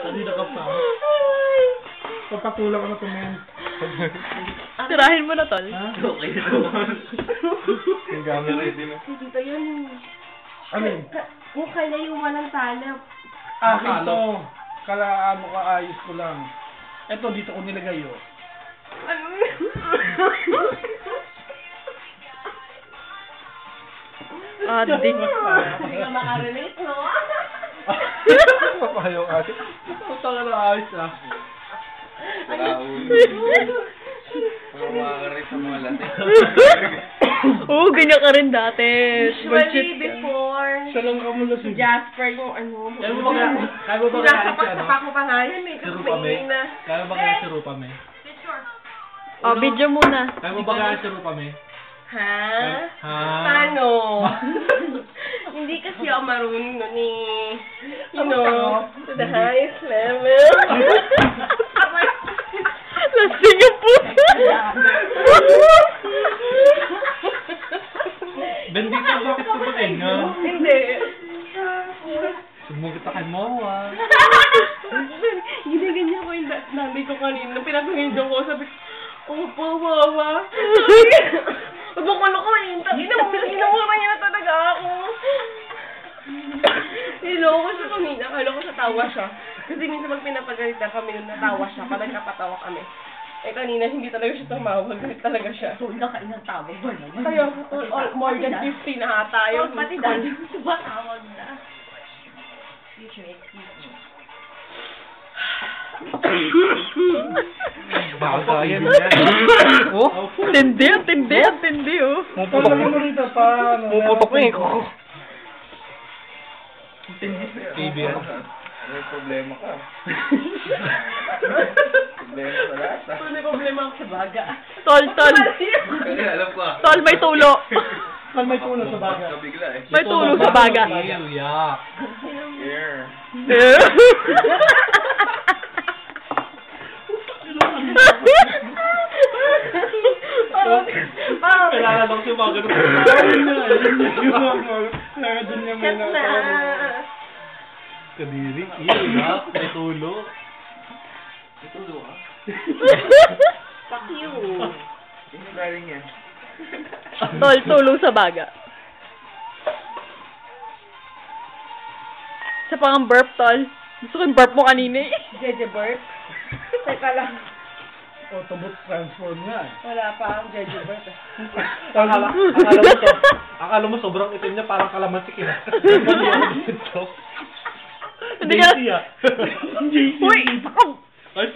Kanina ka pa. Papatulang ko na ito, men. Tirahin mo na, tol. Ha? Okay naman. Yung camera ready na. Dito yun. Alin? Yung kalayuan ng talap. Akin to. Kala mo ka, ayos ko lang. Eto, dito ko nilagay yun. Ano? Adi. Hindi ka makarelate, no? Papahayo ka. Ito ka na ayos ah. Parang makakarit sa mga lasing. Oo, ganyan ka rin dati. Usually, before, Siya lang ka mula si Jasper yung ano. Kaya mo ba Sinasapak-sapak ko pa nga yan eh. Si Kasi Rupa, maingay na. Kaya ba kaya si Rupa, me? Oh, video muna. Kaya mo ba kaya si Rupa, me? Ha? Ha? Paano? Hindi kasi ako marunong nun eh. You know, to the highest level. Lasing yung puso. Bendito, bakit ko ba ganyan? Hindi. Sumugit kay Moa. Ginaganyan ko yung nanay ko kanina. Pinapangindong ko, sabi ko, oh, pawawa. Huwag mo ko eh. Inamura niya na talaga ako. Niloko siya kanina. Kala ko sa tawa siya. Kasi minsan pag pinapagalitan kami, natawa siya. Parang napatawa kami. Eh kanina, hindi talaga siya tumawag. Galit talaga siya. So, nakailang tawag ba naman? Tayo, more than 50 na ata yun. Pati dati gusto ba tawag na? Excuse me. Baka yan. Oh, tindi, tindi, oh. Puputok mo rito pa. Puputok ko eh. TV yan. May problema ka. Problema sa lahat. Ito na problema ako sa baga. Tol. Kasi alam ko ah. Tol, may tulo. Kan may tulog sa baga. Kabigla eh. May tulog sa baga. Ew, yak. Here. Kailangan lang siya mga ganun. Kailangan din niya may nakakaroon. Kadiri, ew, yak. May tulog. Itulo ka. Fuck you. Hindi galing yan. Tol, tulong sa baga. Sa pang burp, tol. Gusto ko yung burp mo kanina eh. Jeje Burp. Teka lang. Autobot transform nga. Wala pa ang Jeje Burp. Akala mo sobrang itim niya, parang kalamansi kina. Hindi ka... JC ah. Uy! Ay!